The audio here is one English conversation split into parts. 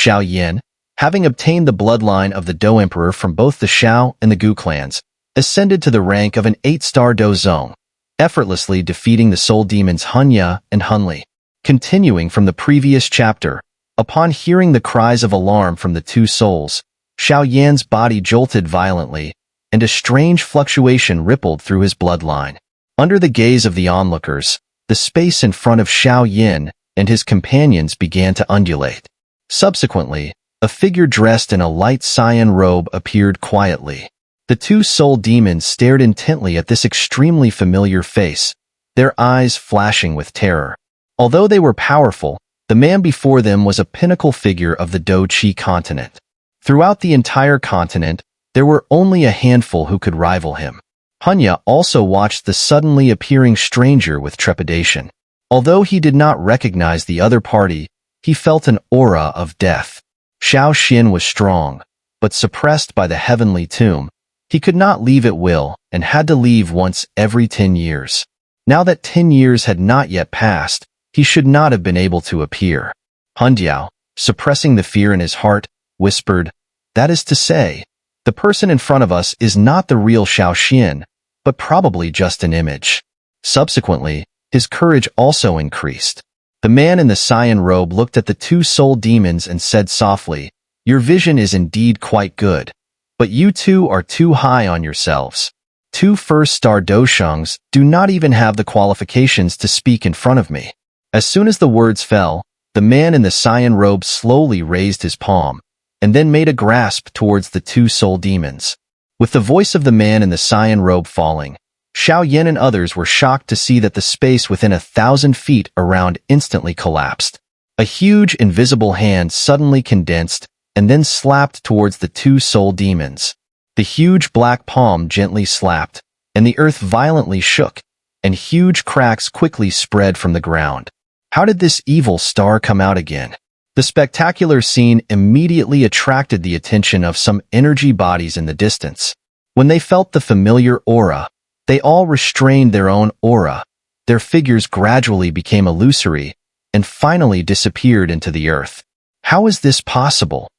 Xiao Yan, having obtained the bloodline of the Dou Emperor from both the Xiao and the Gu clans, ascended to the rank of an 8-star Dou Zong, effortlessly defeating the soul demons Hunya and Hunli. Continuing from the previous chapter, upon hearing the cries of alarm from the two souls, Xiao Yan's body jolted violently, and a strange fluctuation rippled through his bloodline. Under the gaze of the onlookers, the space in front of Xiao Yan and his companions began to undulate. Subsequently, a figure dressed in a light cyan robe appeared quietly. The two soul demons stared intently at this extremely familiar face, their eyes flashing with terror. Although they were powerful, the man before them was a pinnacle figure of the Dou Qi continent. Throughout the entire continent, there were only a handful who could rival him. Hunya also watched the suddenly appearing stranger with trepidation. Although he did not recognize the other party, he felt an aura of death. Xiao Xin was strong, but suppressed by the heavenly tomb. He could not leave at will and had to leave once every 10 years. Now that 10 years had not yet passed, he should not have been able to appear. Hundiao, suppressing the fear in his heart, whispered, "That is to say, the person in front of us is not the real Xiao Xin, but probably just an image." Subsequently, his courage also increased. The man in the cyan robe looked at the two soul demons and said softly, "Your vision is indeed quite good, but you two are too high on yourselves. 2 first-star Doshungs do not even have the qualifications to speak in front of me." As soon as the words fell, the man in the cyan robe slowly raised his palm, and then made a grasp towards the two soul demons. With the voice of the man in the cyan robe falling, Xiao Yan and others were shocked to see that the space within 1,000 feet around instantly collapsed. A huge invisible hand suddenly condensed and then slapped towards the two soul demons. The huge black palm gently slapped, and the earth violently shook, and huge cracks quickly spread from the ground. How did this evil star come out again? The spectacular scene immediately attracted the attention of some energy bodies in the distance. When they felt the familiar aura, they all restrained their own aura. Their figures gradually became illusory and finally disappeared into the earth. How is this possible?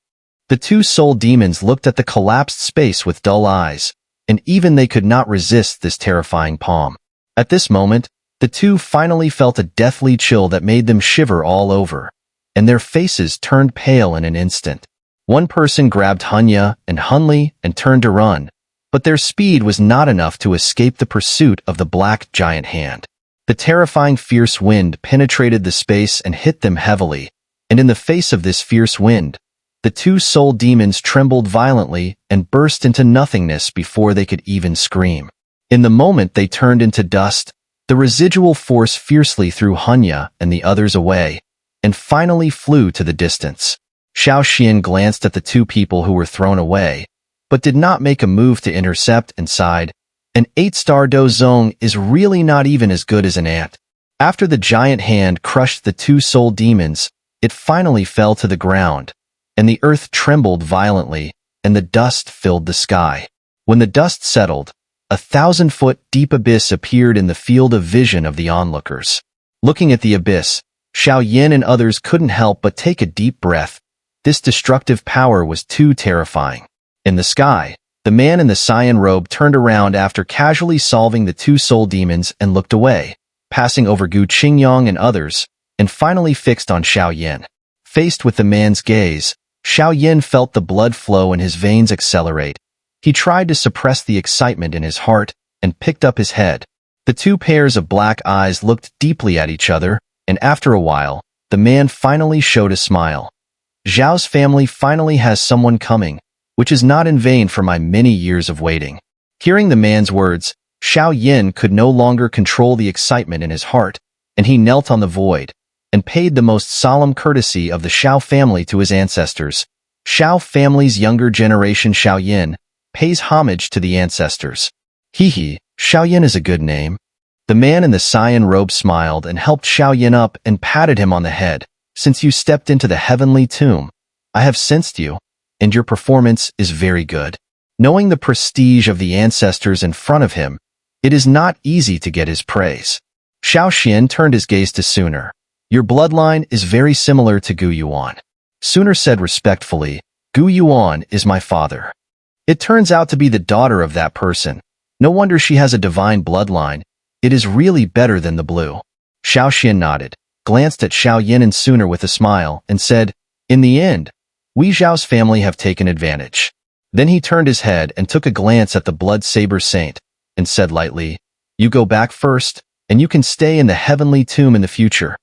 The two soul demons looked at the collapsed space with dull eyes, and even they could not resist this terrifying palm. At this moment, the two finally felt a deathly chill that made them shiver all over, and their faces turned pale in an instant. One person grabbed Hunya and Hunli and turned to run, but their speed was not enough to escape the pursuit of the black giant hand. The terrifying fierce wind penetrated the space and hit them heavily, and in the face of this fierce wind, the two soul demons trembled violently and burst into nothingness before they could even scream. In the moment they turned into dust, the residual force fiercely threw Hunya and the others away, and finally flew to the distance. Xiao Xin glanced at the two people who were thrown away, but did not make a move to intercept and sighed, "An 8-star Dou Zong is really not even as good as an ant." After the giant hand crushed the two soul demons, it finally fell to the ground, and the earth trembled violently, and the dust filled the sky. When the dust settled, a 1,000-foot deep abyss appeared in the field of vision of the onlookers. Looking at the abyss, Xiao Yan and others couldn't help but take a deep breath. This destructive power was too terrifying. In the sky, the man in the cyan robe turned around after casually solving the two soul demons and looked away, passing over Gu Qingyong and others, and finally fixed on Xiao Yan. Faced with the man's gaze, Xiao Yan felt the blood flow in his veins accelerate. He tried to suppress the excitement in his heart and picked up his head. The two pairs of black eyes looked deeply at each other, and after a while, the man finally showed a smile. "Zhao's family finally has someone coming, which is not in vain for my many years of waiting." Hearing the man's words, Xiao Yan could no longer control the excitement in his heart, and he knelt on the void and paid the most solemn courtesy of the Xiao family to his ancestors. Xiao family's younger generation Xiao Yan pays homage to the ancestors. Xiao Yan is a good name. The man in the cyan robe smiled and helped Xiao Yan up and patted him on the head. "Since you stepped into the heavenly tomb, I have sensed you, and your performance is very good." Knowing the prestige of the ancestors in front of him, it is not easy to get his praise. Xiao Xin turned his gaze to Suner. "Your bloodline is very similar to Gu Yuewen. Sooner said respectfully, Gu Yuan is my father. It turns out to be the daughter of that person. No wonder she has a divine bloodline. It is really better than the blue. Xiao Xian nodded, glanced at Xiao Yan and Sooner with a smile, and said, in the end, we Zhao's family have taken advantage. Then he turned his head and took a glance at the blood saber saint, and said lightly, you go back first, and you can stay in the heavenly tomb in the future.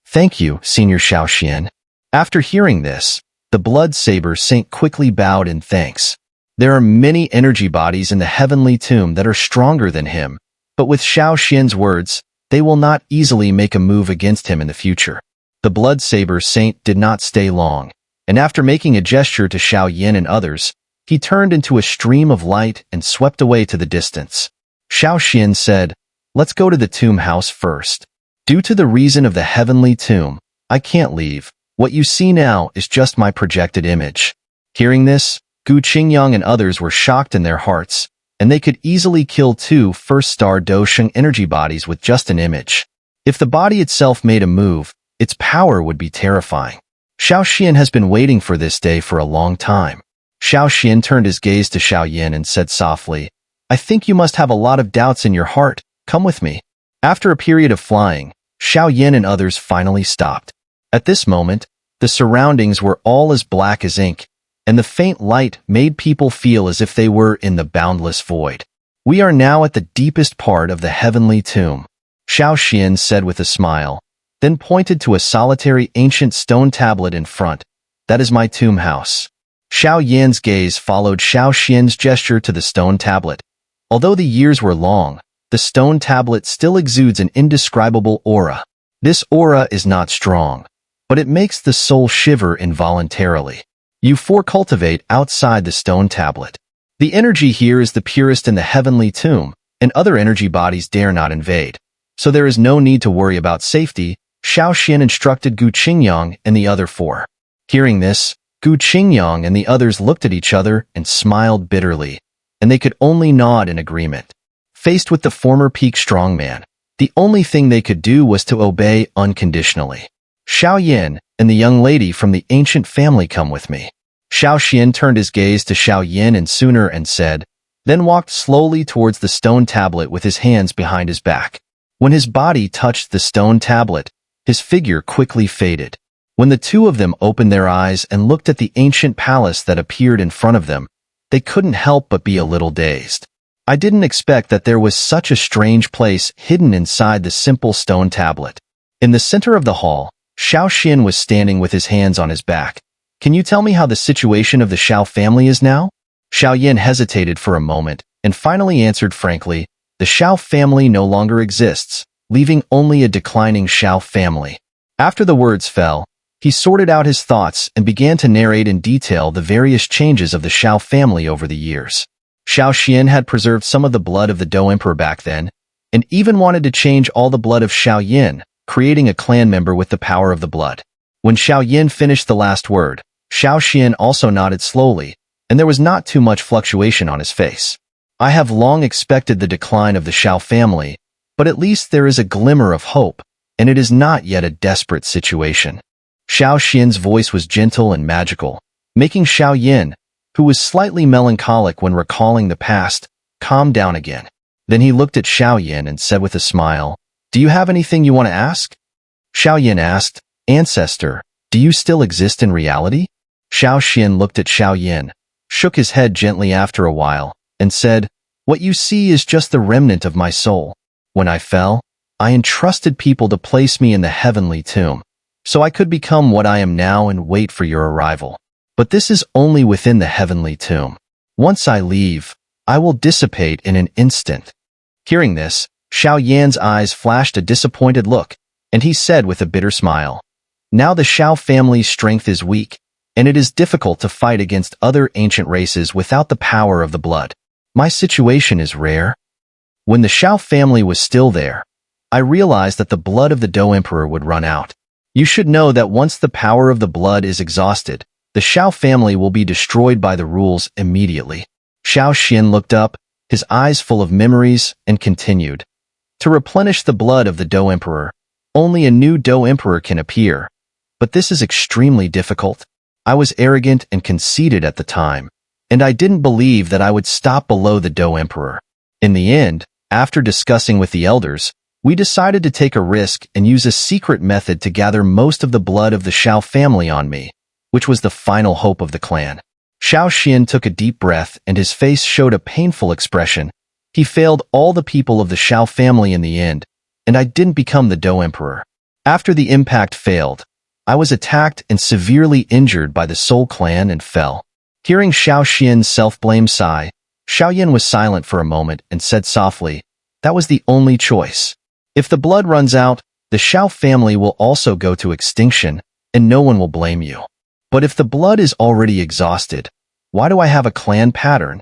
Thank you, Senior Xiao Xian. After hearing this, the blood saber saint quickly bowed in thanks. There are many energy bodies in the heavenly tomb that are stronger than him, but with Xiao Xian's words, they will not easily make a move against him in the future. The blood saber saint did not stay long, and after making a gesture to Xiao Yan and others, he turned into a stream of light and swept away to the distance. Xiao Xian said, let's go to the tomb house first. Due to the reason of the heavenly tomb, I can't leave. What you see now is just my projected image. Hearing this, Gu Qingyang and others were shocked in their hearts, and they could easily kill 2 first-star Dou Zong energy bodies with just an image. If the body itself made a move, its power would be terrifying. Xiao Xian has been waiting for this day for a long time. Xiao Xian turned his gaze to Xiao Yan and said softly, I think you must have a lot of doubts in your heart. Come with me. After a period of flying, Xiao Yan and others finally stopped. At this moment, the surroundings were all as black as ink, and the faint light made people feel as if they were in the boundless void. We are now at the deepest part of the heavenly tomb, Xiao Xian said with a smile, then pointed to a solitary ancient stone tablet in front. That is my tomb house. Xiao Yan's gaze followed Xiao Xian's gesture to the stone tablet. Although the years were long, the stone tablet still exudes an indescribable aura. This aura is not strong, but it makes the soul shiver involuntarily. You 4 cultivate outside the stone tablet. The energy here is the purest in the heavenly tomb, and other energy bodies dare not invade. So there is no need to worry about safety, Xiao Xian instructed Gu Qingyang and the other 4. Hearing this, Gu Qingyang and the others looked at each other and smiled bitterly, and they could only nod in agreement. Faced with the former peak strongman, the only thing they could do was to obey unconditionally. Xiao Yan and the young lady from the ancient family come with me. Xiao Xian turned his gaze to Xiao Yan and Sooner and said, then walked slowly towards the stone tablet with his hands behind his back. When his body touched the stone tablet, his figure quickly faded. When the 2 of them opened their eyes and looked at the ancient palace that appeared in front of them, they couldn't help but be a little dazed. I didn't expect that there was such a strange place hidden inside the simple stone tablet. In the center of the hall, Xiao Xian was standing with his hands on his back. Can you tell me how the situation of the Xiao family is now? Xiao Yan hesitated for a moment and finally answered frankly, the Xiao family no longer exists, leaving only a declining Xiao family. After the words fell, he sorted out his thoughts and began to narrate in detail the various changes of the Xiao family over the years. Xiao Xian had preserved some of the blood of the Dou Emperor back then, and even wanted to change all the blood of Xiao Yan, creating a clan member with the power of the blood. When Xiao Yan finished the last word, Xiao Xian also nodded slowly, and there was not too much fluctuation on his face. I have long expected the decline of the Xiao family, but at least there is a glimmer of hope, and it is not yet a desperate situation. Xiao Xian's voice was gentle and magical, making Xiao Yan, who was slightly melancholic when recalling the past, calm down again. Then he looked at Xiao Yan and said with a smile, do you have anything you want to ask? Xiao Yan asked, Ancestor, do you still exist in reality? Xiao Xian looked at Xiao Yan, shook his head gently after a while, and said, what you see is just the remnant of my soul. When I fell, I entrusted people to place me in the heavenly tomb, so I could become what I am now and wait for your arrival. But this is only within the heavenly tomb. Once I leave, I will dissipate in an instant. Hearing this, Xiao Yan's eyes flashed a disappointed look, and he said with a bitter smile, now the Xiao family's strength is weak, and it is difficult to fight against other ancient races without the power of the blood. My situation is rare. When the Xiao family was still there, I realized that the blood of the Dou Emperor would run out. You should know that once the power of the blood is exhausted, the Xiao family will be destroyed by the rules immediately. Xiao Xian looked up, his eyes full of memories, and continued. To replenish the blood of the Dou Emperor, only a new Dou Emperor can appear. But this is extremely difficult. I was arrogant and conceited at the time, and I didn't believe that I would stop below the Dou Emperor. In the end, after discussing with the elders, we decided to take a risk and use a secret method to gather most of the blood of the Xiao family on me, which was the final hope of the clan. Xiao Xian took a deep breath and his face showed a painful expression. He failed all the people of the Xiao family in the end, and I didn't become the Dou Emperor. After the impact failed, I was attacked and severely injured by the Soul clan and fell. Hearing Xiao Xian's self-blame sigh, Xiao Yan was silent for a moment and said softly, "That was the only choice. If the blood runs out, the Xiao family will also go to extinction, and no one will blame you. But if the blood is already exhausted, why do I have a clan pattern?"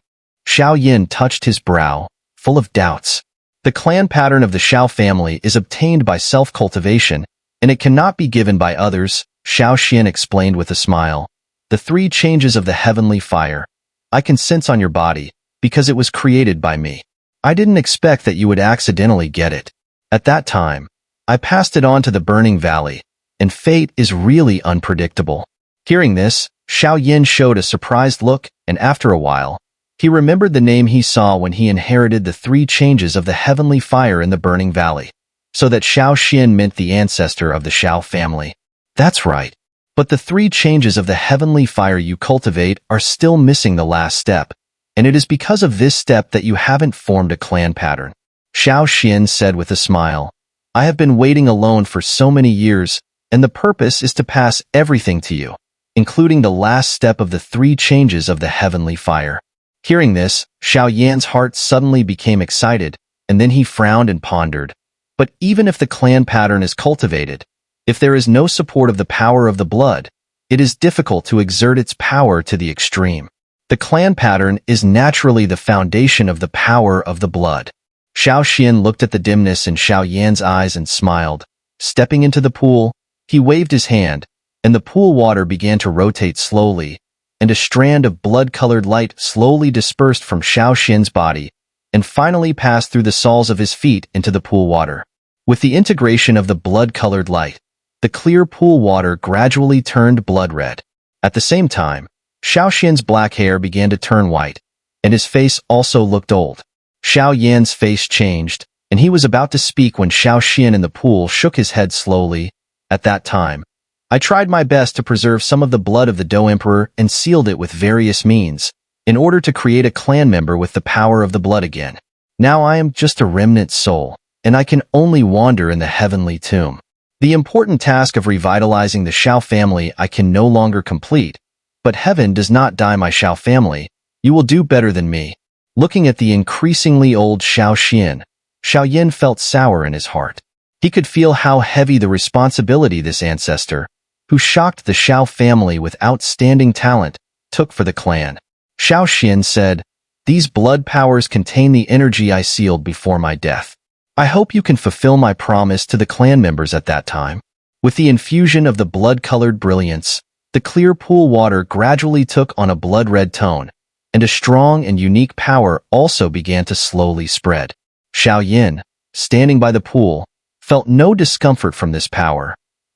Xiao Yan touched his brow, full of doubts. The clan pattern of the Xiao family is obtained by self-cultivation, and it cannot be given by others, Xiao Xian explained with a smile. The 3 changes of the heavenly fire. I can sense on your body, because it was created by me. I didn't expect that you would accidentally get it. At that time, I passed it on to the burning valley, and fate is really unpredictable. Hearing this, Xiao Yan showed a surprised look, and after a while, he remembered the name he saw when he inherited the 3 changes of the heavenly fire in the burning valley. So that Xiao Xian meant the ancestor of the Xiao family. That's right. But the 3 changes of the heavenly fire you cultivate are still missing the last step, and it is because of this step that you haven't formed a clan pattern. Xiao Xian said with a smile, "I have been waiting alone for so many years, and the purpose is to pass everything to you, including the last step of the 3 changes of the heavenly fire." Hearing this, Xiao Yan's heart suddenly became excited, and then he frowned and pondered. But even if the clan pattern is cultivated, if there is no support of the power of the blood, it is difficult to exert its power to the extreme. The clan pattern is naturally the foundation of the power of the blood. Xiao Xian looked at the dimness in Xiao Yan's eyes and smiled. Stepping into the pool, he waved his hand, and the pool water began to rotate slowly, and a strand of blood-colored light slowly dispersed from Xiao Xian's body, and finally passed through the soles of his feet into the pool water. With the integration of the blood-colored light, the clear pool water gradually turned blood red. At the same time, Xiao Xian's black hair began to turn white, and his face also looked old. Xiao Yan's face changed, and he was about to speak when Xiao Xian in the pool shook his head slowly. At that time, I tried my best to preserve some of the blood of the Dou Emperor and sealed it with various means, in order to create a clan member with the power of the blood again. Now I am just a remnant soul, and I can only wander in the heavenly tomb. The important task of revitalizing the Xiao family I can no longer complete, but heaven does not die my Xiao family. You will do better than me. Looking at the increasingly old Xiao Xian, Xiao Yan felt sour in his heart. He could feel how heavy the responsibility this ancestor, who shocked the Xiao family with outstanding talent, took for the clan. Xiao Xian said, "These blood powers contain the energy I sealed before my death. I hope you can fulfill my promise to the clan members at that time." With the infusion of the blood-colored brilliance, the clear pool water gradually took on a blood-red tone, and a strong and unique power also began to slowly spread. Xiao Yan, standing by the pool, felt no discomfort from this power,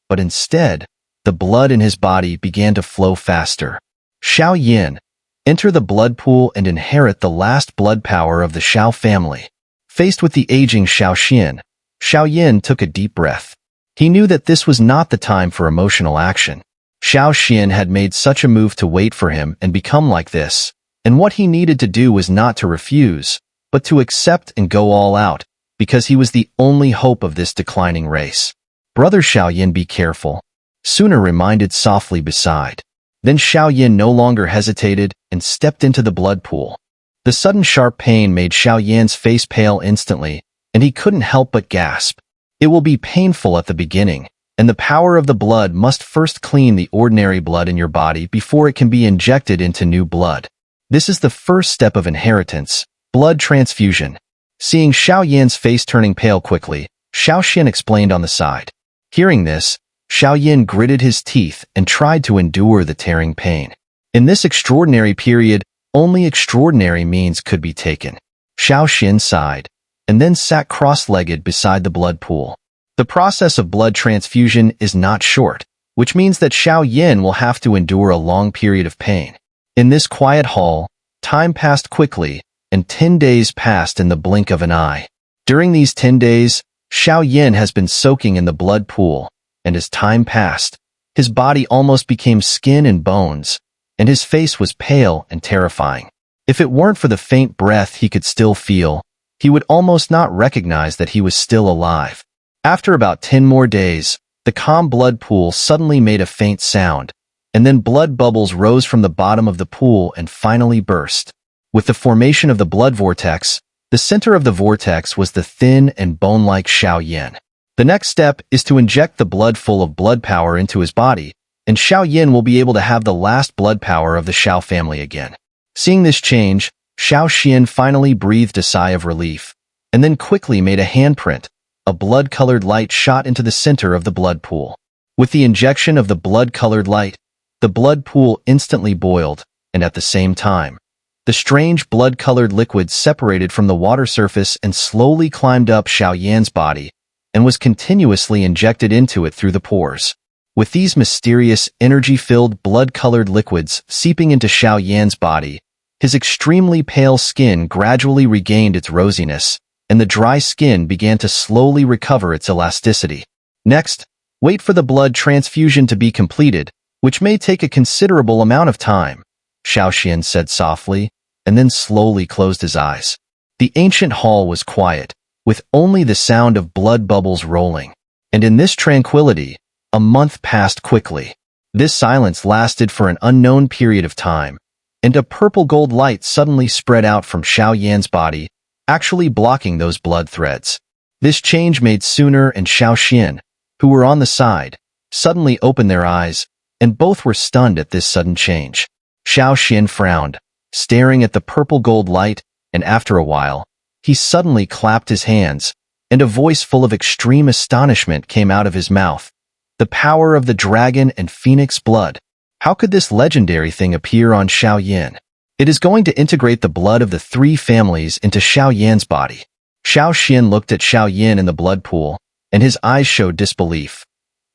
but instead, the blood in his body began to flow faster. Xiao Yan, enter the blood pool and inherit the last blood power of the Xiao family. Faced with the aging Xiao Xian, Xiao Yan took a deep breath. He knew that this was not the time for emotional action. Xiao Xian had made such a move to wait for him and become like this, and what he needed to do was not to refuse, but to accept and go all out, because he was the only hope of this declining race. "Brother Xiao Yan, be careful," Sooner reminded softly beside. Then Xiao Yan no longer hesitated and stepped into the blood pool. The sudden sharp pain made Xiao Yan's face pale instantly, and he couldn't help but gasp. It will be painful at the beginning, and the power of the blood must first clean the ordinary blood in your body before it can be injected into new blood. This is the first step of inheritance, blood transfusion. Seeing Xiao Yan's face turning pale quickly, Xiao Xian explained on the side. Hearing this, Xiao Yan gritted his teeth and tried to endure the tearing pain. In this extraordinary period, only extraordinary means could be taken. Xiao Xian sighed, and then sat cross-legged beside the blood pool. The process of blood transfusion is not short. which means that Xiao Yan will have to endure a long period of pain. In this quiet hall, time passed quickly, and 10 days passed in the blink of an eye. During these 10 days, Xiao Yan has been soaking in the blood pool, and as time passed, his body almost became skin and bones, and his face was pale and terrifying. If it weren't for the faint breath he could still feel, he would almost not recognize that he was still alive. After about 10 more days, the calm blood pool suddenly made a faint sound, and then blood bubbles rose from the bottom of the pool and finally burst. With the formation of the blood vortex, the center of the vortex was the thin and bone-like Xiao Yan. The next step is to inject the blood full of blood power into his body, and Xiao Yan will be able to have the last blood power of the Xiao family again. Seeing this change, Xiao Xian finally breathed a sigh of relief, and then quickly made a handprint. A blood-colored light shot into the center of the blood pool. With the injection of the blood-colored light, the blood pool instantly boiled, and at the same time, the strange blood-colored liquid separated from the water surface and slowly climbed up Xiao Yan's body, and was continuously injected into it through the pores. With these mysterious, energy-filled blood-colored liquids seeping into Xiao Yan's body, his extremely pale skin gradually regained its rosiness, and the dry skin began to slowly recover its elasticity. Next, wait for the blood transfusion to be completed, which may take a considerable amount of time, Xiao Xian said softly, and then slowly closed his eyes. The ancient hall was quiet, with only the sound of blood bubbles rolling. And in this tranquility, a month passed quickly. This silence lasted for an unknown period of time, and a purple-gold light suddenly spread out from Xiao Yan's body, actually blocking those blood threads. This change made Sooner and Xiao Xian, who were on the side, suddenly open their eyes, and both were stunned at this sudden change. Xiao Xian frowned, staring at the purple-gold light, and after a while, he suddenly clapped his hands, and a voice full of extreme astonishment came out of his mouth. The power of the dragon and phoenix blood. How could this legendary thing appear on Xiao Yan? It is going to integrate the blood of the 3 families into Xiao Yan's body. Xiao Xian looked at Xiao Yan in the blood pool, and his eyes showed disbelief.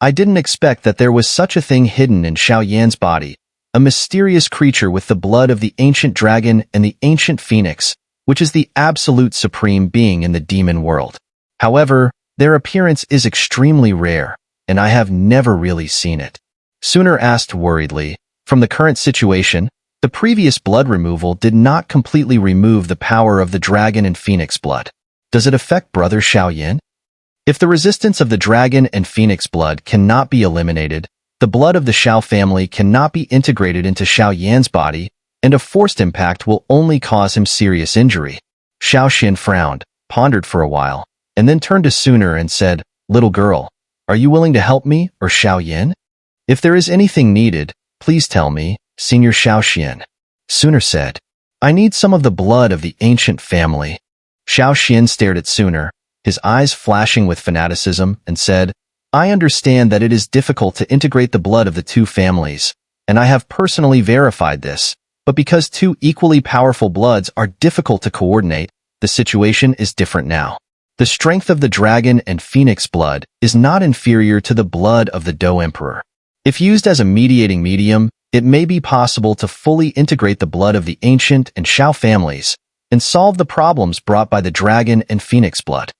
I didn't expect that there was such a thing hidden in Xiao Yan's body, a mysterious creature with the blood of the ancient dragon and the ancient phoenix, which is the absolute supreme being in the demon world. However, their appearance is extremely rare, and I have never really seen it. Sooner asked worriedly, from the current situation, the previous blood removal did not completely remove the power of the dragon and phoenix blood. Does it affect brother Xiao Yan? If the resistance of the dragon and phoenix blood cannot be eliminated, the blood of the Xiao family cannot be integrated into Xiao Yan's body, and a forced impact will only cause him serious injury. Xiao Xian frowned, pondered for a while, and then turned to Sooner and said, "Little girl, are you willing to help me or Xiao Yan? If there is anything needed, please tell me, Senior Xiao Xian." Sooner said, "I need some of the blood of the ancient family." Xiao Xian stared at Sooner, his eyes flashing with fanaticism, and said, "I understand that it is difficult to integrate the blood of the 2 families, and I have personally verified this, but because 2 equally powerful bloods are difficult to coordinate, the situation is different now. The strength of the dragon and phoenix blood is not inferior to the blood of the Dou Emperor. If used as a mediating medium, it may be possible to fully integrate the blood of the ancient and Xiao families and solve the problems brought by the dragon and phoenix blood."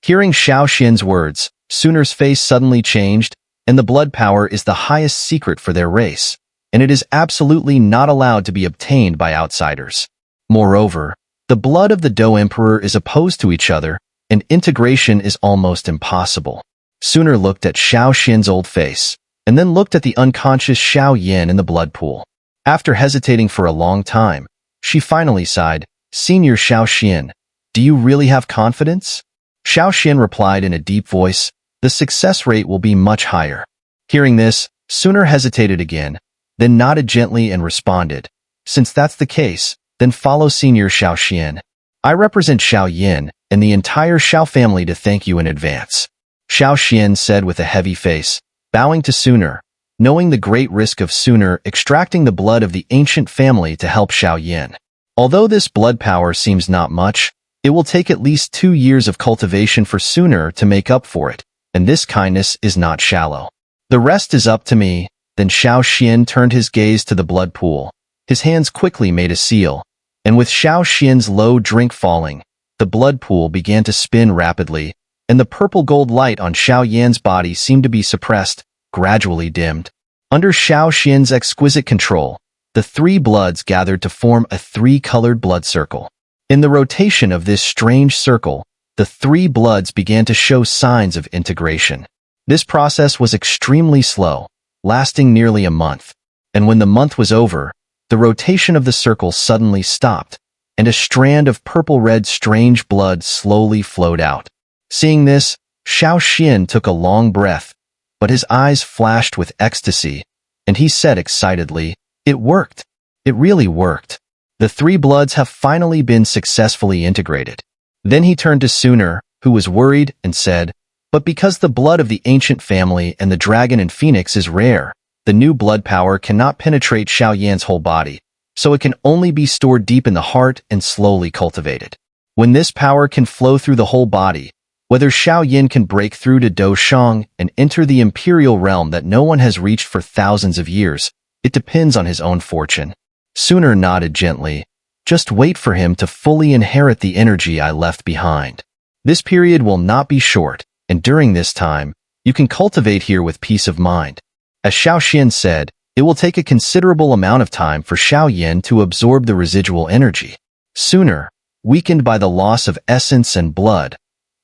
Hearing Xiao Xian's words, Sooner's face suddenly changed, and the blood power is the highest secret for their race, and it is absolutely not allowed to be obtained by outsiders. Moreover, the blood of the Dou Emperor is opposed to each other, and integration is almost impossible. Sooner looked at Xiao Xian's old face, and then looked at the unconscious Xiao Yan in the blood pool. After hesitating for a long time, she finally sighed, "Senior Xiao Xian, do you really have confidence?" Xiao Xian replied in a deep voice, "The success rate will be much higher." Hearing this, Sooner hesitated again, then nodded gently and responded, "Since that's the case, then follow Senior Xiao Xian. I represent Xiao Yan and the entire Xiao family to thank you in advance." Xiao Xian said with a heavy face, bowing to Sooner, knowing the great risk of Sooner extracting the blood of the ancient family to help Xiao Yan. Although this blood power seems not much, it will take at least 2 years of cultivation for Sooner to make up for it, and this kindness is not shallow. The rest is up to me." Then Xiao Xian turned his gaze to the blood pool. His hands quickly made a seal, and with Xiao Xian's low drink falling, the blood pool began to spin rapidly, and the purple gold light on Xiao Yan's body seemed to be suppressed, gradually dimmed. Under Xiao Xian's exquisite control, the three bloods gathered to form a three-colored blood circle. In the rotation of this strange circle, the three bloods began to show signs of integration. This process was extremely slow, lasting nearly a month, and when the month was over, the rotation of the circle suddenly stopped, and a strand of purple-red strange blood slowly flowed out. Seeing this, Xiao Xian took a long breath, but his eyes flashed with ecstasy, and he said excitedly, "It worked. It really worked. The three bloods have finally been successfully integrated." Then he turned to Sooner, who was worried, and said, "But because the blood of the ancient family and the dragon and phoenix is rare, the new blood power cannot penetrate Xiao Yan's whole body, so it can only be stored deep in the heart and slowly cultivated. When this power can flow through the whole body, whether Xiao Yan can break through to Dou Zong and enter the imperial realm that no one has reached for thousands of years, it depends on his own fortune." Sooner nodded gently. "Just wait for him to fully inherit the energy I left behind. This period will not be short, and during this time, you can cultivate here with peace of mind." As Xiao Xian said, it will take a considerable amount of time for Xiao Yan to absorb the residual energy. Sooner, weakened by the loss of essence and blood,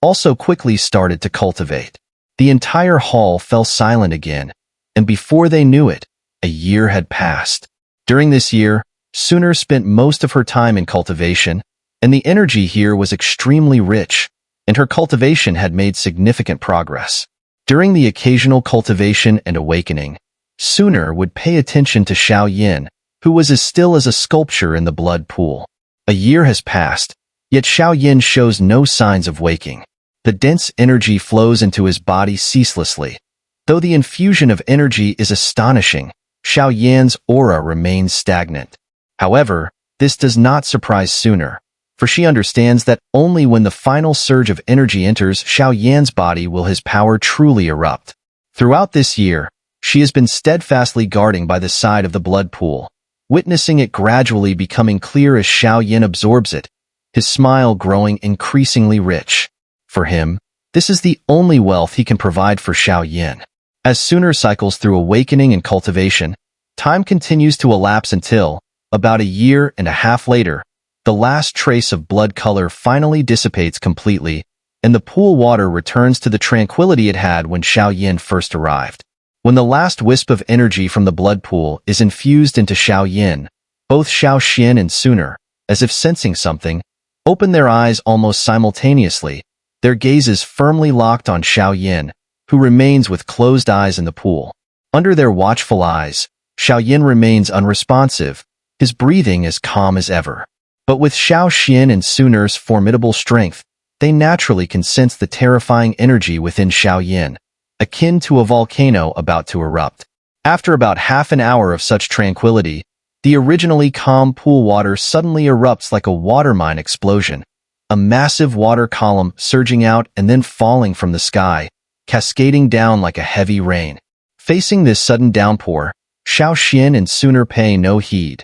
also quickly started to cultivate. The entire hall fell silent again, and before they knew it, a year had passed. During this year, Sooner spent most of her time in cultivation, and the energy here was extremely rich, and her cultivation had made significant progress. During the occasional cultivation and awakening, Sooner would pay attention to Xiao Yan, who was as still as a sculpture in the blood pool. A year has passed, yet Xiao Yan shows no signs of waking. The dense energy flows into his body ceaselessly. Though the infusion of energy is astonishing, Xiao Yan's aura remains stagnant. However, this does not surprise Sooner, for she understands that only when the final surge of energy enters Xiao Yan's body will his power truly erupt. Throughout this year, she has been steadfastly guarding by the side of the blood pool, witnessing it gradually becoming clear as Xiao Yan absorbs it, his smile growing increasingly rich. For him, this is the only wealth he can provide for Xiao Yan. As Sooner cycles through awakening and cultivation, time continues to elapse until, about a year and a half later, the last trace of blood color finally dissipates completely, and the pool water returns to the tranquility it had when Xiao Yan first arrived. When the last wisp of energy from the blood pool is infused into Xiao Yan, both Xiao Xian and Sooner, as if sensing something, open their eyes almost simultaneously, their gazes firmly locked on Xiao Yan, who remains with closed eyes in the pool. Under their watchful eyes, Xiao Yan remains unresponsive, his breathing as calm as ever. But with Xiao Xian and Sooner's formidable strength, they naturally can sense the terrifying energy within Xiao Yan, akin to a volcano about to erupt. After about half an hour of such tranquility, the originally calm pool water suddenly erupts like a water mine explosion, a massive water column surging out and then falling from the sky, cascading down like a heavy rain. Facing this sudden downpour, Xiao Xian and Sooner pay no heed.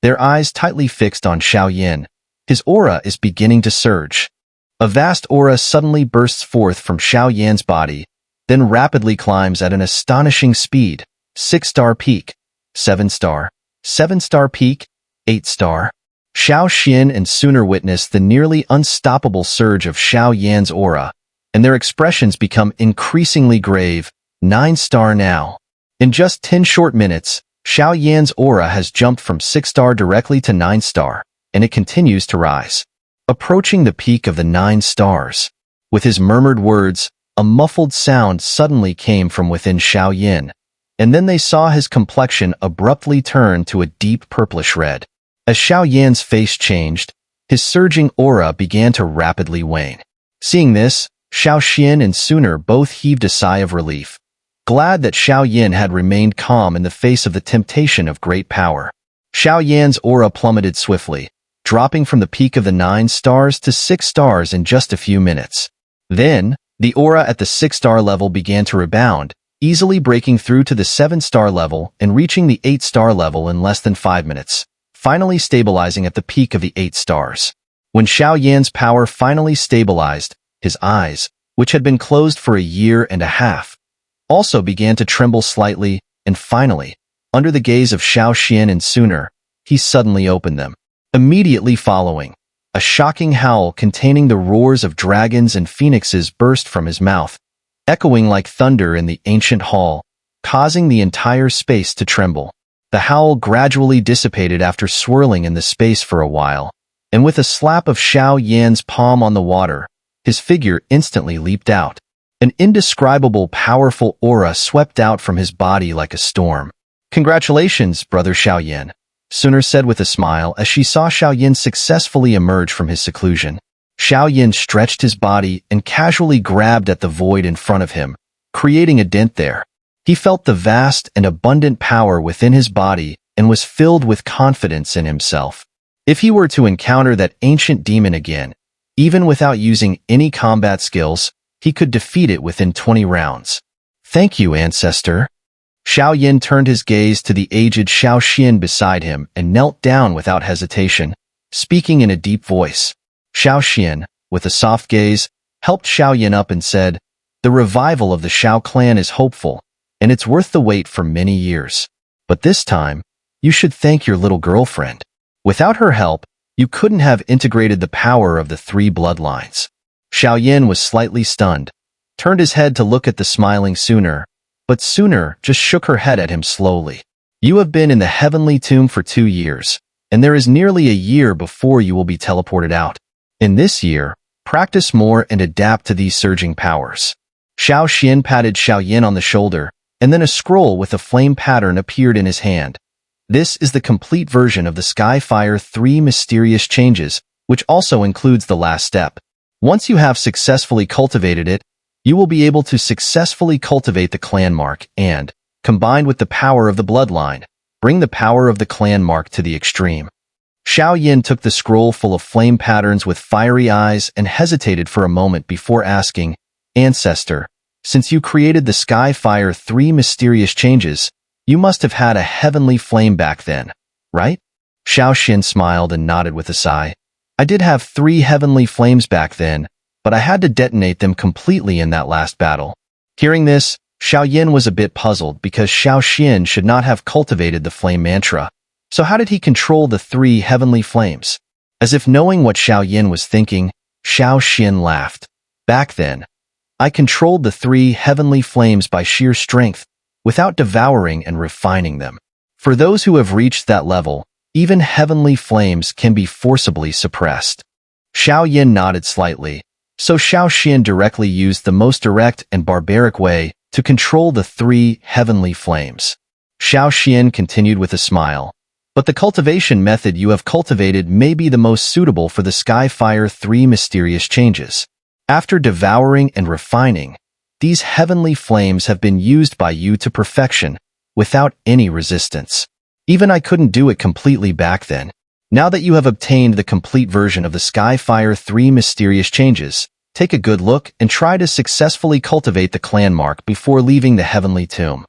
Their eyes tightly fixed on Xiao Yan. His aura is beginning to surge. A vast aura suddenly bursts forth from Xiao Yan's body, then rapidly climbs at an astonishing speed. 6-star peak, 7-star, 7-star peak, 8-star. Xiao Xian and Sooner witness the nearly unstoppable surge of Xiao Yan's aura, and their expressions become increasingly grave. 9-star now. In just 10 short minutes, Xiao Yan's aura has jumped from 6-star directly to 9-star, and it continues to rise. Approaching the peak of the 9 stars. With his murmured words, a muffled sound suddenly came from within Xiao Yan, and then they saw his complexion abruptly turn to a deep purplish red. As Xiao Yan's face changed, his surging aura began to rapidly wane. Seeing this, Xiao Xian and Sooner both heaved a sigh of relief, glad that Xiao Yan had remained calm in the face of the temptation of great power. Xiao Yan's aura plummeted swiftly, dropping from the peak of the 9 stars to 6 stars in just a few minutes. Then, the aura at the 6-star level began to rebound, easily breaking through to the 7-star level and reaching the 8-star level in less than 5 minutes, finally stabilizing at the peak of the 8 stars. When Xiao Yan's power finally stabilized, his eyes, which had been closed for a year and a half, also began to tremble slightly, and finally, under the gaze of Xiao Xian and sooner, he suddenly opened them. Immediately following, a shocking howl containing the roars of dragons and phoenixes burst from his mouth, echoing like thunder in the ancient hall, causing the entire space to tremble. The howl gradually dissipated after swirling in the space for a while, and with a slap of Xiao Yan's palm on the water, his figure instantly leaped out. An indescribable, powerful aura swept out from his body like a storm. "Congratulations, brother Xiao Yan," Sooner said with a smile as she saw Xiao Yan successfully emerge from his seclusion. Xiao Yan stretched his body and casually grabbed at the void in front of him, creating a dent there. He felt the vast and abundant power within his body and was filled with confidence in himself. If he were to encounter that ancient demon again, even without using any combat skills, he could defeat it within 20 rounds. "Thank you, ancestor." Xiao Yan turned his gaze to the aged Xiao Xian beside him and knelt down without hesitation, speaking in a deep voice. Xiao Xian, with a soft gaze, helped Xiao Yan up and said, "The revival of the Xiao clan is hopeful, and it's worth the wait for many years. But this time, you should thank your little girlfriend. Without her help, you couldn't have integrated the power of the 3 bloodlines." Xiao Yan was slightly stunned, turned his head to look at the smiling Sooner, but Sooner just shook her head at him slowly. "You have been in the heavenly tomb for 2 years, and there is nearly a year before you will be teleported out. In this year, practice more and adapt to these surging powers." Xiao Xian patted Xiao Yan on the shoulder, and then a scroll with a flame pattern appeared in his hand. This is the complete version of the Skyfire 3 mysterious changes, which also includes the last step. Once you have successfully cultivated it, you will be able to successfully cultivate the clan mark and, combined with the power of the bloodline, bring the power of the clan mark to the extreme. Xiao Yan took the scroll full of flame patterns with fiery eyes and hesitated for a moment before asking, "Ancestor, since you created the Skyfire 3 mysterious changes, you must have had a heavenly flame back then, right?" Xiao Xian smiled and nodded with a sigh. "I did have 3 heavenly flames back then, but I had to detonate them completely in that last battle." Hearing this, Xiao Yan was a bit puzzled because Xiao Xian should not have cultivated the flame mantra. So how did he control the 3 heavenly flames? As if knowing what Xiao Yan was thinking, Xiao Xian laughed. "Back then, I controlled the 3 heavenly flames by sheer strength, without devouring and refining them. For those who have reached that level, even heavenly flames can be forcibly suppressed." Xiao Yan nodded slightly. So Xiao Xian directly used the most direct and barbaric way to control the 3 heavenly flames. Xiao Xian continued with a smile. "But the cultivation method you have cultivated may be the most suitable for the Skyfire 3 mysterious changes. After devouring and refining, these heavenly flames have been used by you to perfection, without any resistance. Even I couldn't do it completely back then. Now that you have obtained the complete version of the Skyfire 3 mysterious changes, take a good look and try to successfully cultivate the clan mark before leaving the heavenly tomb."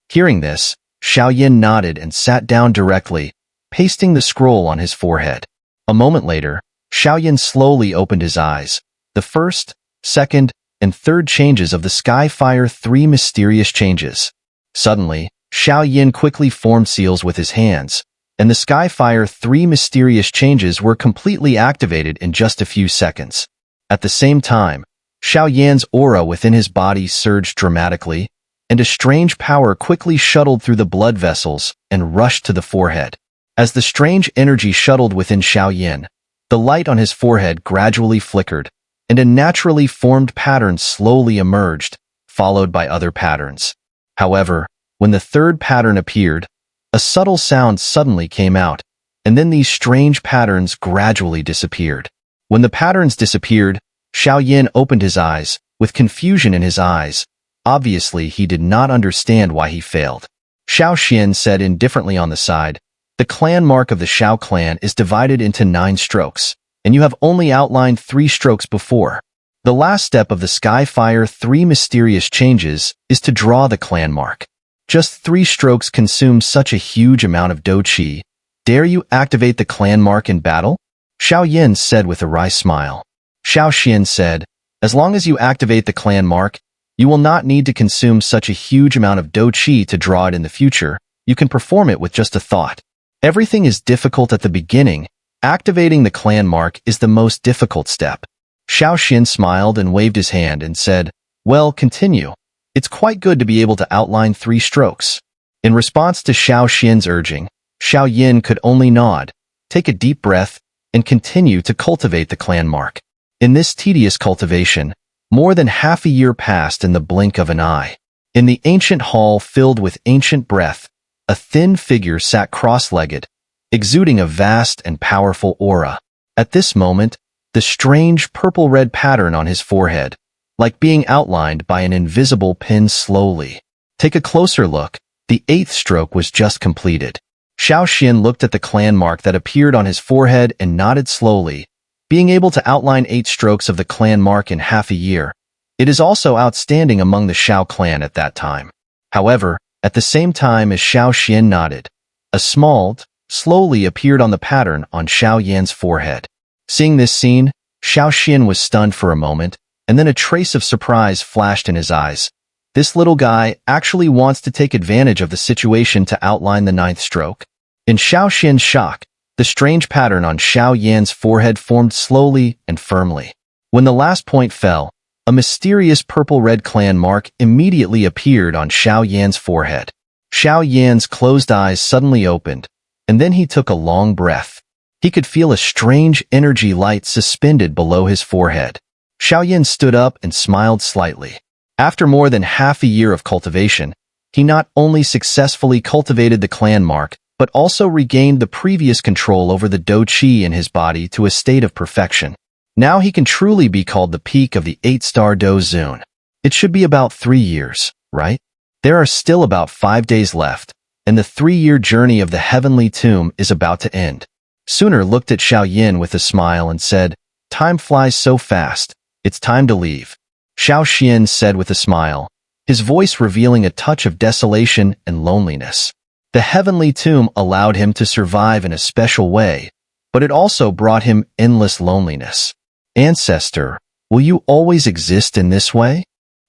Hearing this, Xiao Yan nodded and sat down directly, pasting the scroll on his forehead. A moment later, Xiao Yan slowly opened his eyes. The first, second, and third changes of the Skyfire 3 mysterious changes. Suddenly, Xiao Yan quickly formed seals with his hands, and the Skyfire 3 mysterious changes were completely activated in just a few seconds. At the same time, Xiao Yan's aura within his body surged dramatically, and a strange power quickly shuttled through the blood vessels and rushed to the forehead. As the strange energy shuttled within Xiao Yan, the light on his forehead gradually flickered, and a naturally formed pattern slowly emerged, followed by other patterns. However, when the third pattern appeared, a subtle sound suddenly came out, and then these strange patterns gradually disappeared. When the patterns disappeared, Xiao Yan opened his eyes, with confusion in his eyes. Obviously, he did not understand why he failed. Xiao Xian said indifferently on the side, "The clan mark of the Xiao clan is divided into 9 strokes, and you have only outlined 3 strokes before. The last step of the Skyfire 3 mysterious changes is to draw the clan mark. Just 3 strokes consume such a huge amount of Dou Qi. Dare you activate the clan mark in battle? Xiao Yan said with a wry smile. Xiao Xian said, as long as you activate the clan mark, you will not need to consume such a huge amount of Dou Qi to draw it in the future. You can perform it with just a thought. Everything is difficult at the beginning. Activating the clan mark is the most difficult step. Xiao Xian smiled and waved his hand and said, well, continue. It's quite good to be able to outline 3 strokes. In response to Xiao Xian's urging, Xiao Yan could only nod, take a deep breath, and continue to cultivate the clan mark. In this tedious cultivation, more than half a year passed in the blink of an eye. In the ancient hall filled with ancient breath, a thin figure sat cross-legged, exuding a vast and powerful aura. At this moment, the strange purple-red pattern on his forehead, like being outlined by an invisible pin slowly. Take a closer look. The 8th stroke was just completed. Xiao Xian looked at the clan mark that appeared on his forehead and nodded slowly. Being able to outline 8 strokes of the clan mark in half a year, it is also outstanding among the Xiao clan at that time. However, at the same time as Xiao Xian nodded, a small slowly appeared on the pattern on Xiao Yan's forehead. Seeing this scene, Xiao Xian was stunned for a moment, and then a trace of surprise flashed in his eyes. This little guy actually wants to take advantage of the situation to outline the 9th stroke. In Xiao Xian's shock, the strange pattern on Xiao Yan's forehead formed slowly and firmly. When the last point fell, a mysterious purple-red clan mark immediately appeared on Xiao Yan's forehead. Xiao Yan's closed eyes suddenly opened, and then he took a long breath. He could feel a strange energy light suspended below his forehead. Xiao Yan stood up and smiled slightly. After more than half a year of cultivation, he not only successfully cultivated the clan mark, but also regained the previous control over the Dou Qi in his body to a state of perfection. Now he can truly be called the peak of the 8-star Dou Zong. It should be about 3 years, right? There are still about 5 days left, and the 3-year journey of the heavenly tomb is about to end. Sooner looked at Xiao Yan with a smile and said, time flies so fast, it's time to leave. Xiao Xian said with a smile, his voice revealing a touch of desolation and loneliness. The heavenly tomb allowed him to survive in a special way, but it also brought him endless loneliness. Ancestor, will you always exist in this way?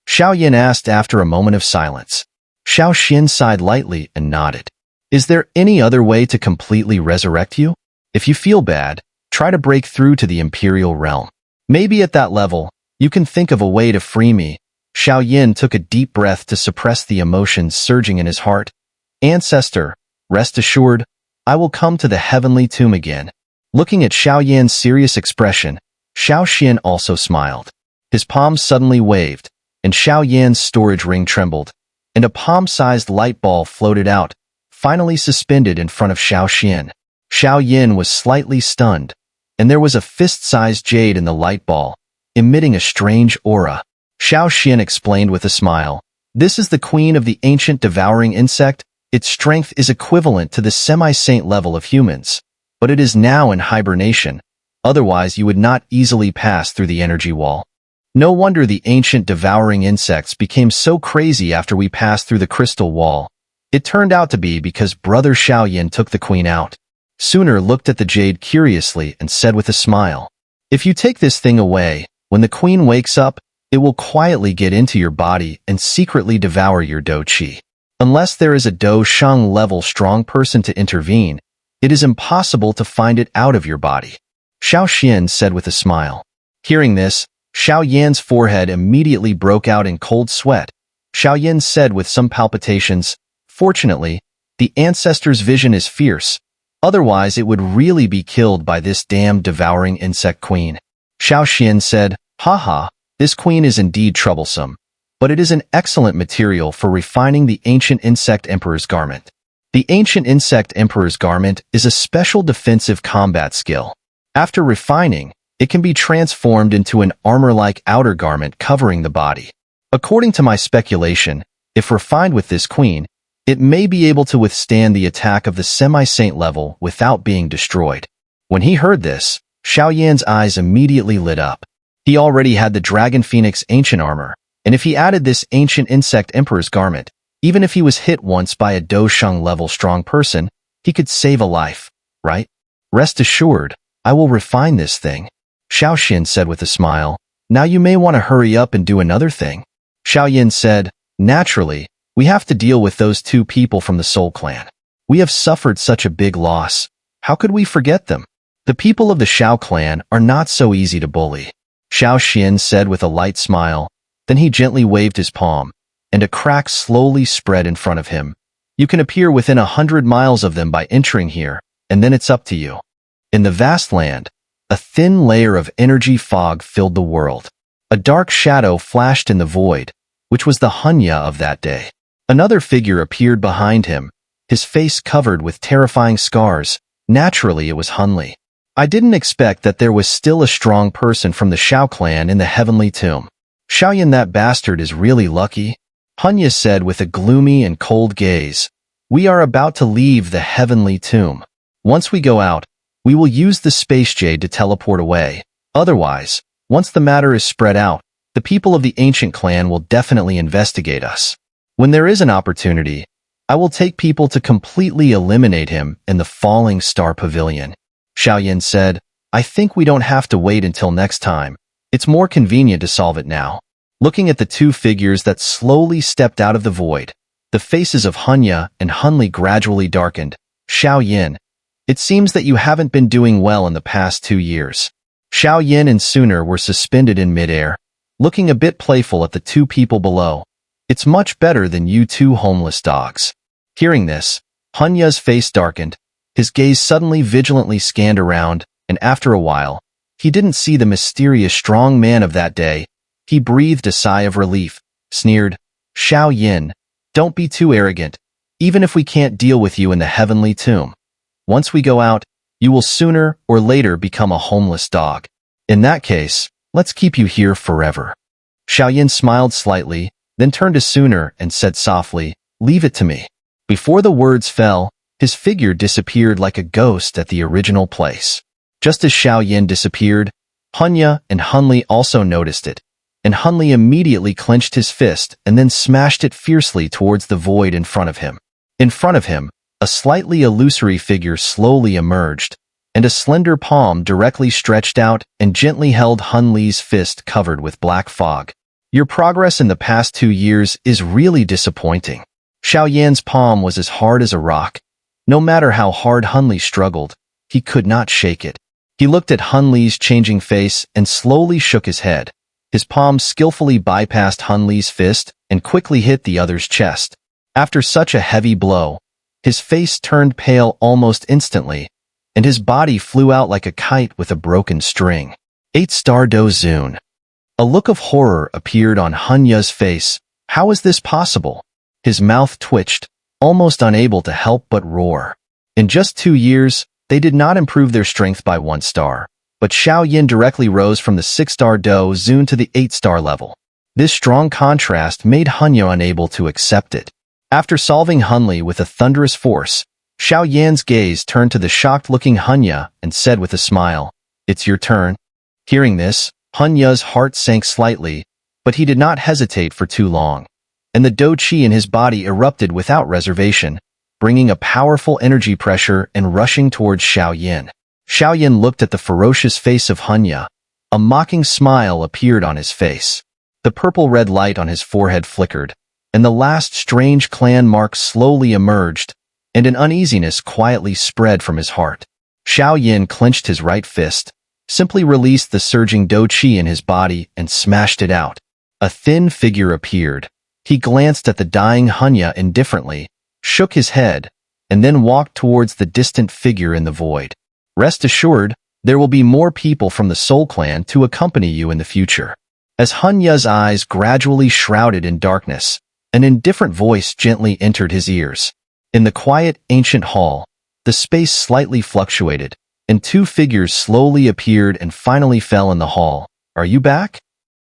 Xiao Yan asked after a moment of silence. Xiao Xian sighed lightly and nodded. Is there any other way to completely resurrect you? If you feel bad, try to break through to the imperial realm. Maybe at that level, you can think of a way to free me. Xiao Yan took a deep breath to suppress the emotions surging in his heart. Ancestor, rest assured, I will come to the heavenly tomb again. Looking at Xiao Yan's serious expression, Xiao Xian also smiled. His palms suddenly waved, and Xiao Yan's storage ring trembled, and a palm-sized light ball floated out, finally suspended in front of Xiao Xian. Xiao Yan was slightly stunned, and there was a fist-sized jade in the light ball, emitting a strange aura. Xiao Xian explained with a smile, this is the queen of the ancient devouring insect. Its strength is equivalent to the semi-saint level of humans, but it is now in hibernation. Otherwise, you would not easily pass through the energy wall. No wonder the ancient devouring insects became so crazy after we passed through the crystal wall. It turned out to be because Brother Xiao Yan took the queen out. Sooner looked at the jade curiously and said with a smile, if you take this thing away, when the queen wakes up, it will quietly get into your body and secretly devour your Dou Qi. Unless there is a Dou Sheng level strong person to intervene, it is impossible to find it out of your body. Xiao Xian said with a smile. Hearing this, Xiao Yan's forehead immediately broke out in cold sweat. Xiao Yan said with some palpitations, fortunately, the ancestor's vision is fierce. Otherwise, it would really be killed by this damned devouring insect queen. Xiao Xian said, haha, this queen is indeed troublesome, but it is an excellent material for refining the ancient insect emperor's garment. The ancient insect emperor's garment is a special defensive combat skill. After refining, it can be transformed into an armor-like outer garment covering the body. According to my speculation, if refined with this queen, it may be able to withstand the attack of the semi-saint level without being destroyed. When he heard this, Xiao Yan's eyes immediately lit up. He already had the Dragon Phoenix ancient armor, and if he added this ancient insect emperor's garment, even if he was hit once by a Dou Zong level strong person, he could save a life, right? Rest assured, I will refine this thing, Xiao Xin said with a smile. Now you may want to hurry up and do another thing. Xiao Yan said, naturally, we have to deal with those two people from the Soul Clan. We have suffered such a big loss. How could we forget them? The people of the Xiao clan are not so easy to bully, Xiao Xin said with a light smile. Then he gently waved his palm, and a crack slowly spread in front of him. You can appear within 100 miles of them by entering here, and then it's up to you. In the vast land, a thin layer of energy fog filled the world. A dark shadow flashed in the void, which was the Hunya of that day. Another figure appeared behind him, his face covered with terrifying scars. Naturally, it was Hunli. I didn't expect that there was still a strong person from the Xiao clan in the heavenly tomb. Xiao Yan, that bastard is really lucky, Hunya said with a gloomy and cold gaze. We are about to leave the heavenly tomb. Once we go out, we will use the space jade to teleport away. Otherwise, once the matter is spread out, the people of the ancient clan will definitely investigate us. When there is an opportunity, I will take people to completely eliminate him in the Falling Star Pavilion. Xiao Yan said, I think we don't have to wait until next time. It's more convenient to solve it now. Looking at the two figures that slowly stepped out of the void, the faces of Hunya and Hunli gradually darkened. Xiao Yan, it seems that you haven't been doing well in the past 2 years. Xiao Yan and Sooner were suspended in midair, looking a bit playful at the two people below. It's much better than you two homeless dogs. Hearing this, Hunya's face darkened. His gaze suddenly vigilantly scanned around, and after a while, he didn't see the mysterious strong man of that day. He breathed a sigh of relief, sneered, Xiao Yan, don't be too arrogant, even if we can't deal with you in the heavenly tomb. Once we go out, you will sooner or later become a homeless dog. In that case, let's keep you here forever. Xiao Yan smiled slightly, then turned to Sooner and said softly, leave it to me. Before the words fell, his figure disappeared like a ghost at the original place. Just as Xiao Yan disappeared, Hunya and Hunli also noticed it, and Hunli immediately clenched his fist and then smashed it fiercely towards the void in front of him. In front of him, a slightly illusory figure slowly emerged, and a slender palm directly stretched out and gently held Hunli's fist covered with black fog. Your progress in the past 2 years is really disappointing. Xiao Yan's palm was as hard as a rock. No matter how hard Hunli struggled, he could not shake it. He looked at Hunli's changing face and slowly shook his head. His palm skillfully bypassed Hunli's fist and quickly hit the other's chest. After such a heavy blow, his face turned pale almost instantly, and his body flew out like a kite with a broken string. 8-star Dou Zong. A look of horror appeared on Hunya's face. How is this possible? His mouth twitched, almost unable to help but roar. In just 2 years, they did not improve their strength by 1 star, but Xiao Yan directly rose from the 6-star Dou Zong to the 8-star level. This strong contrast made Hunya unable to accept it. After solving Hunli with a thunderous force, Xiao Yan's gaze turned to the shocked-looking Hunya and said with a smile, it's your turn. Hearing this, Hunya's heart sank slightly, but he did not hesitate for too long, and the Dou Qi in his body erupted without reservation, bringing a powerful energy pressure and rushing towards Xiao Yan. Xiao Yan looked at the ferocious face of Hunya. A mocking smile appeared on his face. The purple-red light on his forehead flickered, and the last strange clan mark slowly emerged, and an uneasiness quietly spread from his heart. Xiao Yan clenched his right fist, simply released the surging Dou Qi in his body and smashed it out. A thin figure appeared. He glanced at the dying Hunya indifferently, shook his head, and then walked towards the distant figure in the void. Rest assured, there will be more people from the Soul Clan to accompany you in the future. As Hunya's eyes gradually shrouded in darkness, an indifferent voice gently entered his ears. In the quiet, ancient hall, the space slightly fluctuated, and 2 figures slowly appeared and finally fell in the hall. Are you back?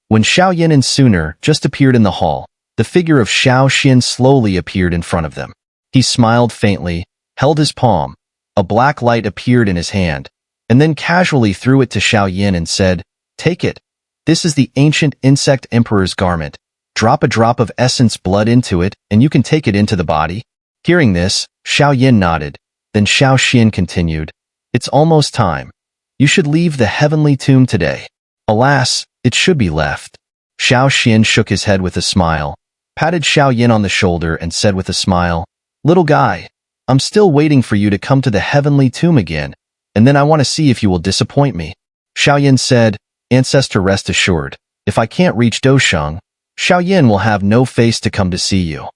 When Xiao Yan and Sooner just appeared in the hall, the figure of Xiao Xin slowly appeared in front of them. He smiled faintly, held his palm. A black light appeared in his hand, and then casually threw it to Xiao Yan and said, take it. This is the ancient insect emperor's garment. Drop a drop of essence blood into it, and you can take it into the body. Hearing this, Xiao Yan nodded. Then Xiao Xian continued. It's almost time. You should leave the heavenly tomb today. Alas, it should be left. Xiao Xian shook his head with a smile, patted Xiao Yan on the shoulder and said with a smile, Little guy, I'm still waiting for you to come to the heavenly tomb again, and then I want to see if you will disappoint me. Xiao Yan said, Ancestor, rest assured, if I can't reach Dou Zong, Xiao Yan will have no face to come to see you.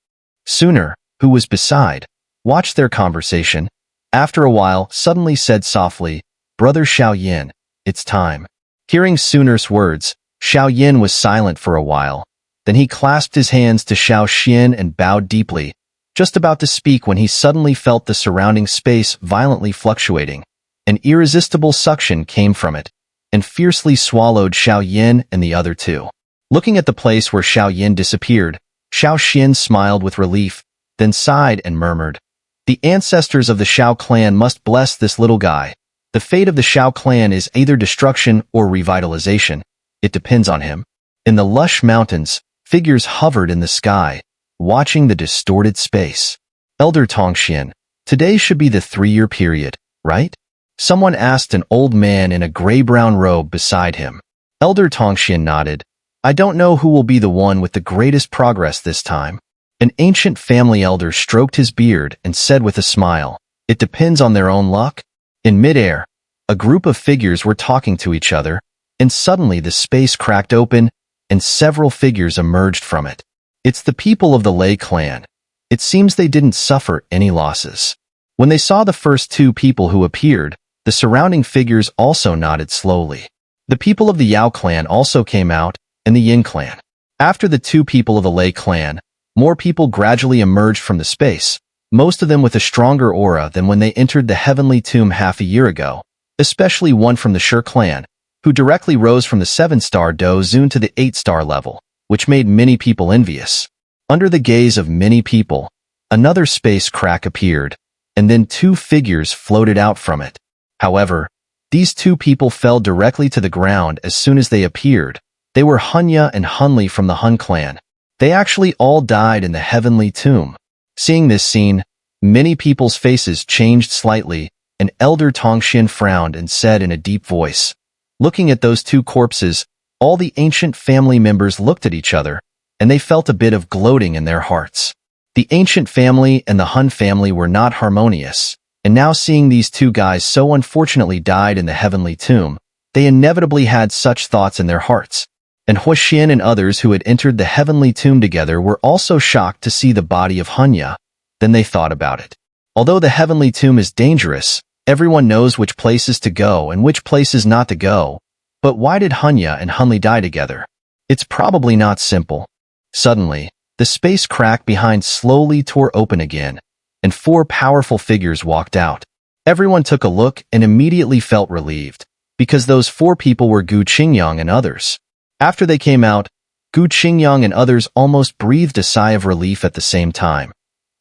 Sooner, who was beside, watched their conversation. After a while, suddenly said softly, Brother Xiao Yan, it's time. Hearing Sooner's words, Xiao Yan was silent for a while. Then he clasped his hands to Xiao Xian and bowed deeply, just about to speak when he suddenly felt the surrounding space violently fluctuating. An irresistible suction came from it, and fiercely swallowed Xiao Yan and the other two. Looking at the place where Xiao Yan disappeared, Xiao Xian smiled with relief, then sighed and murmured, The ancestors of the Xiao clan must bless this little guy. The fate of the Xiao clan is either destruction or revitalization. It depends on him. In the lush mountains, figures hovered in the sky, watching the distorted space. Elder Tongxian, today should be the 3-year period, right? Someone asked an old man in a gray-brown robe beside him. Elder Tongxian nodded. I don't know who will be the one with the greatest progress this time. An ancient family elder stroked his beard and said with a smile, It depends on their own luck. In midair, a group of figures were talking to each other, and suddenly the space cracked open, and several figures emerged from it. It's the people of the Lei clan. It seems they didn't suffer any losses. When they saw the first 2 people who appeared, the surrounding figures also nodded slowly. The people of the Yao clan also came out, and the Yin clan. After the 2 people of the Lei clan, more people gradually emerged from the space, most of them with a stronger aura than when they entered the heavenly tomb half a year ago, especially one from the Shi clan, who directly rose from the 7-star Dou Zong to the 8-star level, which made many people envious. Under the gaze of many people, another space crack appeared, and then 2 figures floated out from it. However, these 2 people fell directly to the ground as soon as they appeared. They were Hunya and Hunli from the Hun clan. They actually all died in the heavenly tomb. Seeing this scene, many people's faces changed slightly, and Elder Tongxian frowned and said in a deep voice, Looking at those 2 corpses, all the ancient family members looked at each other, and they felt a bit of gloating in their hearts. The ancient family and the Hun family were not harmonious, and now seeing these 2 guys so unfortunately died in the heavenly tomb, they inevitably had such thoughts in their hearts. And Huaxian and others who had entered the heavenly tomb together were also shocked to see the body of Hunya. Then they thought about it. Although the heavenly tomb is dangerous, everyone knows which places to go and which places not to go. But why did Hunya and Hunli die together? It's probably not simple. Suddenly, the space crack behind slowly tore open again, and 4 powerful figures walked out. Everyone took a look and immediately felt relieved, because those 4 people were Gu Qingyang and others. After they came out, Gu Qingyang and others almost breathed a sigh of relief at the same time.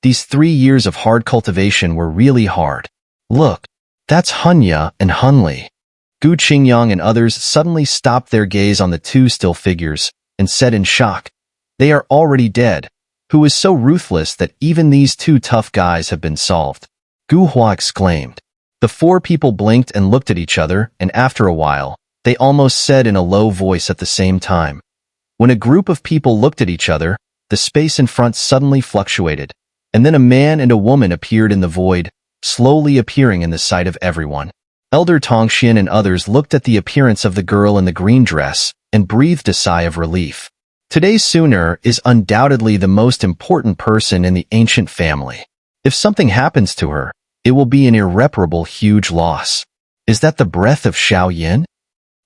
These 3 years of hard cultivation were really hard. Look, that's Hunya and Hunli. Gu Qingyang and others suddenly stopped their gaze on the 2 still figures and said in shock, They are already dead. Who is so ruthless that even these 2 tough guys have been solved? Gu Hua exclaimed. The 4 people blinked and looked at each other, and after a while, they almost said in a low voice at the same time. When a group of people looked at each other, the space in front suddenly fluctuated, and then a man and a woman appeared in the void, slowly appearing in the sight of everyone. Elder Tongxian and others looked at the appearance of the girl in the green dress and breathed a sigh of relief. Today's Sooner is undoubtedly the most important person in the ancient family. If something happens to her, it will be an irreparable huge loss. Is that the breath of Xiao Yan?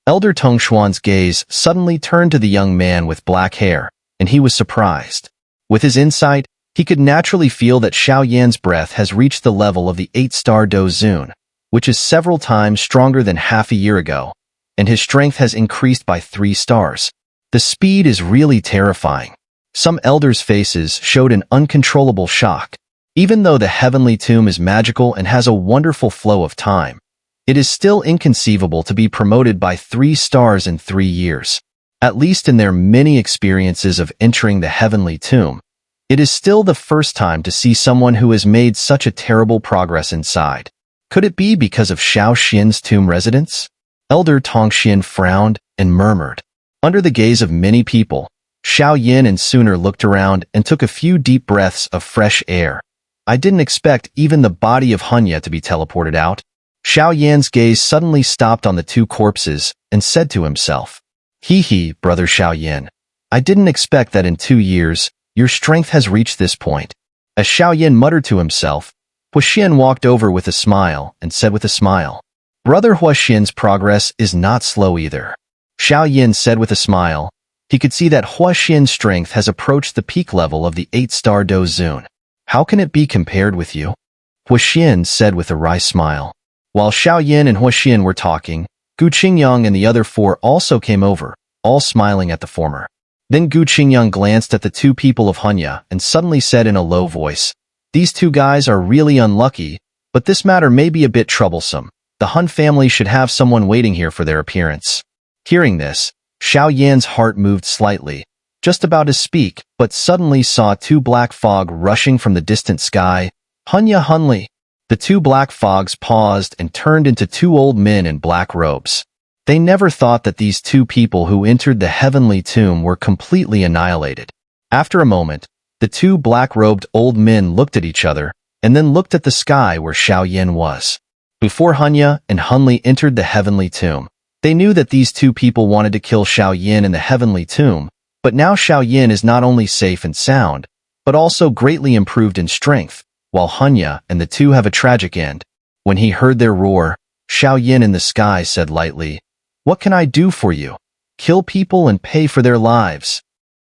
Elder Tongshuan's gaze suddenly turned to the young man with black hair, and he was surprised. With his insight, he could naturally feel that Xiao Yan's breath has reached the level of the 8-star Dou Zong, which is several times stronger than half a year ago, and his strength has increased by 3 stars. The speed is really terrifying. Some elders' faces showed an uncontrollable shock. Even though the heavenly tomb is magical and has a wonderful flow of time, it is still inconceivable to be promoted by 3 stars in 3 years. At least in their many experiences of entering the heavenly tomb, it is still the first time to see someone who has made such a terrible progress inside. Could it be because of Xiao Xian's tomb residence? Elder Tong Xian frowned and murmured. Under the gaze of many people, Xiao Yan and Sooner looked around and took a few deep breaths of fresh air. I didn't expect even the body of Hunya to be teleported out. Xiao Yan's gaze suddenly stopped on the two corpses and said to himself, Hee, brother Xiao Yan. I didn't expect that in 2 years, your strength has reached this point. As Xiao Yan muttered to himself, Huaxian walked over with a smile and said with a smile, Brother Huaxian's progress is not slow either. Xiao Yan said with a smile. He could see that Huaxian's strength has approached the peak level of the 8-star Dou Zong. How can it be compared with you? Huaxian said with a wry smile. While Xiao Yan and Huaxian were talking, Gu Qingyang and the other 4 also came over, all smiling at the former. Then Gu Qingyang glanced at the 2 people of Hunya and suddenly said in a low voice, These 2 guys are really unlucky, but this matter may be a bit troublesome. The Hun family should have someone waiting here for their appearance. Hearing this, Xiao Yan's heart moved slightly, just about to speak, but suddenly saw 2 black fog rushing from the distant sky. Hunya Hunli. The 2 black fogs paused and turned into 2 old men in black robes. They never thought that these 2 people who entered the heavenly tomb were completely annihilated. After a moment, the 2 black-robed old men looked at each other and then looked at the sky where Xiao Yan was. Before Hunya and Hunli entered the heavenly tomb, they knew that these 2 people wanted to kill Xiao Yan in the heavenly tomb, but now Xiao Yan is not only safe and sound, but also greatly improved in strength, while Hunya and the 2 have a tragic end. When he heard their roar, Xiao Yan in the sky said lightly, What can I do for you? Kill people and pay for their lives.